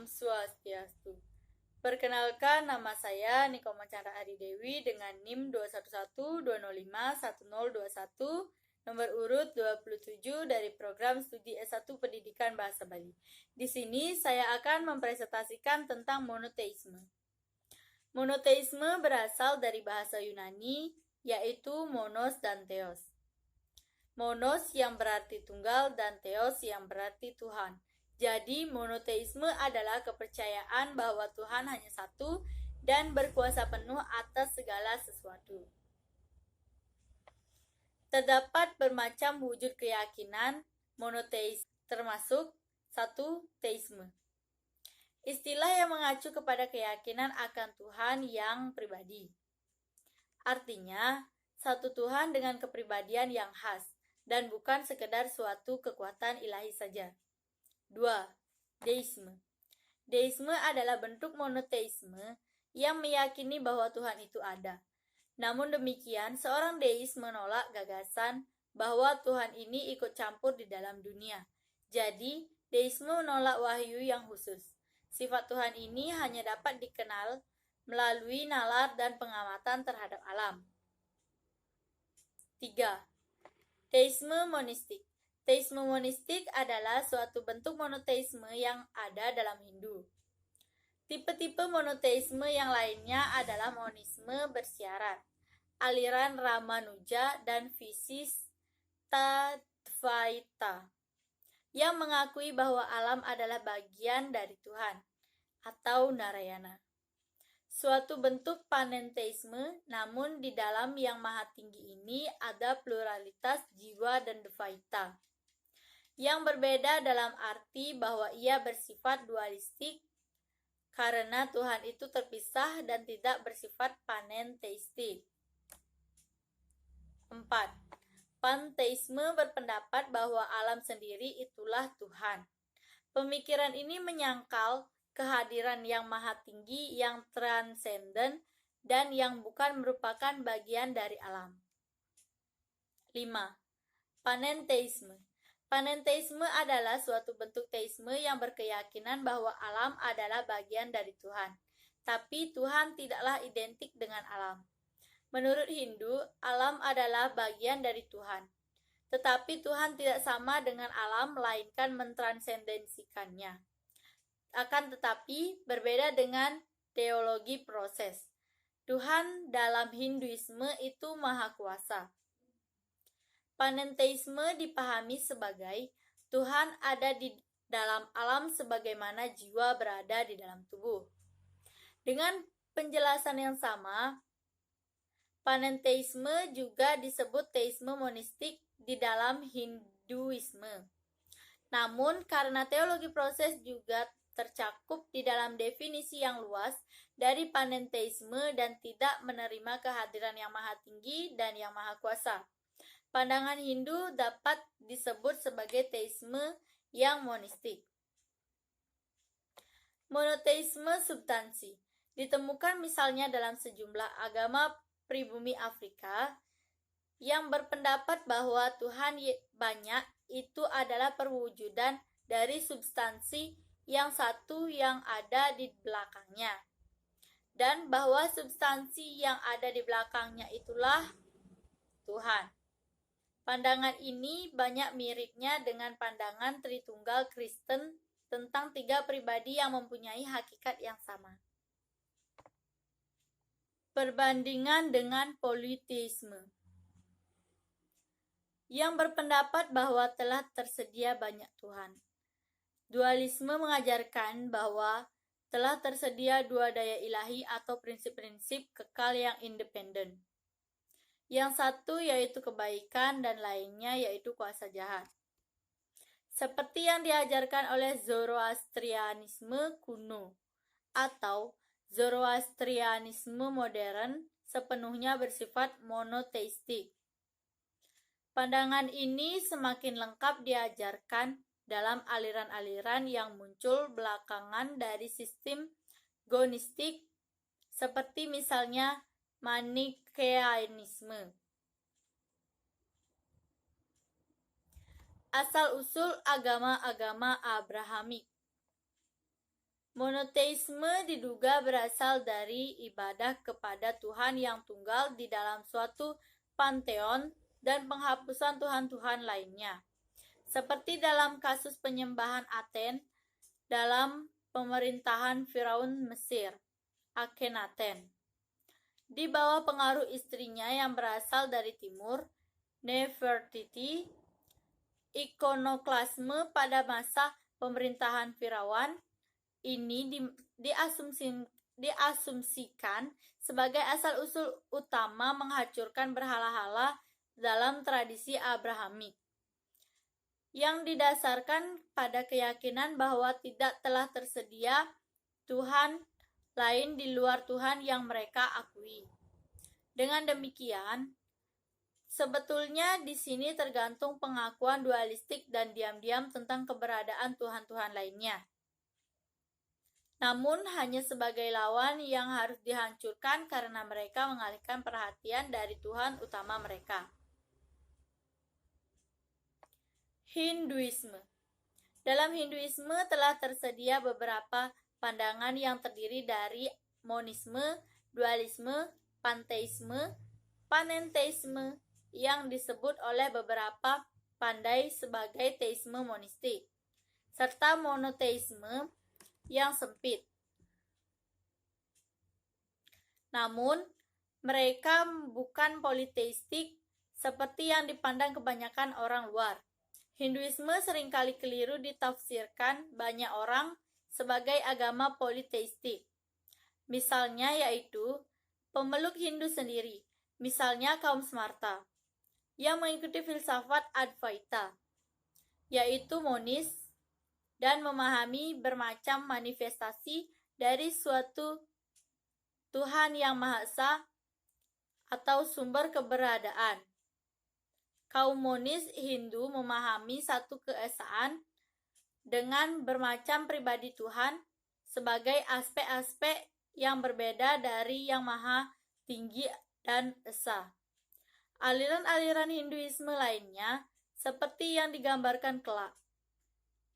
Om Swastiastu. Perkenalkan, nama saya Nikoma Chandra Ari Dewi dengan NIM 21120511021, nomor urut 27 dari program studi S1 Pendidikan Bahasa Bali. Di sini saya akan mempresentasikan tentang monoteisme. Monoteisme berasal dari bahasa Yunani, yaitu monos dan theos. Monos yang berarti tunggal dan theos yang berarti Tuhan. Jadi, monoteisme adalah kepercayaan bahwa Tuhan hanya satu dan berkuasa penuh atas segala sesuatu. Terdapat bermacam wujud keyakinan monoteis, termasuk 1. Teisme. Istilah yang mengacu kepada keyakinan akan Tuhan yang pribadi. Artinya, satu Tuhan dengan kepribadian yang khas, dan bukan sekedar suatu kekuatan ilahi saja. 2. Deisme. Deisme adalah bentuk monoteisme yang meyakini bahwa Tuhan itu ada. Namun demikian, seorang deis menolak gagasan bahwa Tuhan ini ikut campur di dalam dunia. Jadi, deisme menolak wahyu yang khusus. Sifat Tuhan ini hanya dapat dikenal melalui nalar dan pengamatan terhadap alam. 3. Teisme monistik. Teisme monistik adalah suatu bentuk monoteisme yang ada dalam Hindu. Tipe-tipe monoteisme yang lainnya adalah monisme bersyarat, aliran Ramanuja, dan Visistadvaita, yang mengakui bahwa alam adalah bagian dari Tuhan, atau Narayana. Suatu bentuk panenteisme, namun di dalam yang maha tinggi ini ada pluralitas jiwa dan Dvaita, yang berbeda dalam arti bahwa ia bersifat dualistik karena Tuhan itu terpisah dan tidak bersifat panenteistik. 4. Panteisme berpendapat bahwa alam sendiri itulah Tuhan. Pemikiran ini menyangkal kehadiran yang maha tinggi, yang transenden, dan yang bukan merupakan bagian dari alam. 5. Panenteisme. Panenteisme adalah suatu bentuk teisme yang berkeyakinan bahwa alam adalah bagian dari Tuhan, tapi Tuhan tidaklah identik dengan alam. Menurut Hindu, alam adalah bagian dari Tuhan, tetapi Tuhan tidak sama dengan alam, melainkan mentransendensikannya. Akan tetapi, berbeda dengan teologi proses. Tuhan dalam Hinduisme itu maha kuasa. Panenteisme dipahami sebagai Tuhan ada di dalam alam sebagaimana jiwa berada di dalam tubuh. Dengan penjelasan yang sama, panenteisme juga disebut teisme monistik di dalam Hinduisme. Namun, karena teologi proses juga tercakup di dalam definisi yang luas dari panenteisme dan tidak menerima kehadiran yang maha tinggi dan yang maha kuasa, pandangan Hindu dapat disebut sebagai teisme yang monistik. Monoteisme substansi ditemukan misalnya dalam sejumlah agama pribumi Afrika yang berpendapat bahwa Tuhan banyak itu adalah perwujudan dari substansi yang satu yang ada di belakangnya, dan bahwa substansi yang ada di belakangnya itulah Tuhan. Pandangan ini banyak miripnya dengan pandangan Tritunggal Kristen tentang tiga pribadi yang mempunyai hakikat yang sama. Perbandingan dengan politeisme, yang berpendapat bahwa telah tersedia banyak Tuhan. Dualisme mengajarkan bahwa telah tersedia dua daya ilahi atau prinsip-prinsip kekal yang independen. Yang satu yaitu kebaikan dan lainnya yaitu kuasa jahat. Seperti yang diajarkan oleh Zoroastrianisme kuno atau Zoroastrianisme modern sepenuhnya bersifat monoteistik. Pandangan ini semakin lengkap diajarkan dalam aliran-aliran yang muncul belakangan dari sistem gnostik, seperti misalnya Manikeanisme. Asal-usul agama-agama Abrahamik. Monoteisme diduga berasal dari ibadah kepada Tuhan yang tunggal di dalam suatu panteon dan penghapusan Tuhan-Tuhan lainnya. Seperti dalam kasus penyembahan Aten dalam pemerintahan Firaun Mesir, Akhenaten. Di bawah pengaruh istrinya yang berasal dari timur, Nefertiti, ikonoklasme pada masa pemerintahan Firaun ini diasumsikan sebagai asal-usul utama menghancurkan berhala-hala dalam tradisi Abrahamik, yang didasarkan pada keyakinan bahwa tidak telah tersedia Tuhan lain di luar Tuhan yang mereka akui. Dengan demikian, sebetulnya di sini tergantung pengakuan dualistik dan diam-diam tentang keberadaan Tuhan-Tuhan lainnya. Namun hanya sebagai lawan yang harus dihancurkan karena mereka mengalihkan perhatian dari Tuhan utama mereka. Hinduisme. Dalam Hinduisme telah tersedia beberapa pandangan yang terdiri dari monisme, dualisme, panteisme, panenteisme yang disebut oleh beberapa pandai sebagai teisme monistik, serta monoteisme yang sempit. Namun, mereka bukan politeistik seperti yang dipandang kebanyakan orang luar. Hinduisme seringkali keliru ditafsirkan banyak orang sebagai agama politeistik. Misalnya yaitu pemeluk Hindu sendiri, misalnya kaum Smarta, yang mengikuti filsafat Advaita, yaitu monis, dan memahami bermacam manifestasi dari suatu Tuhan yang Maha Esa atau sumber keberadaan. Kaum monis Hindu memahami satu keesaan dengan bermacam pribadi Tuhan sebagai aspek-aspek yang berbeda dari yang Maha Tinggi dan Esa. Aliran-aliran Hinduisme lainnya, seperti yang digambarkan kelak,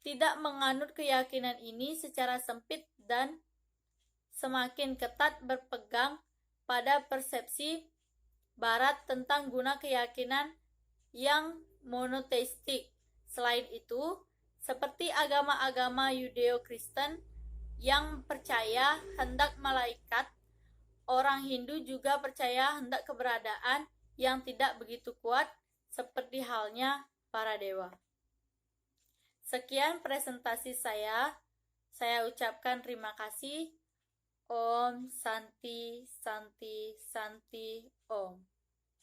tidak menganut keyakinan ini secara sempit dan semakin ketat berpegang pada persepsi Barat tentang guna keyakinan yang monoteistik. Selain itu, seperti agama-agama Yudeo-Kristen yang percaya hendak malaikat, orang Hindu juga percaya hendak keberadaan yang tidak begitu kuat seperti halnya para dewa. Sekian presentasi saya. Saya ucapkan terima kasih. Om Santi Santi Santi Om.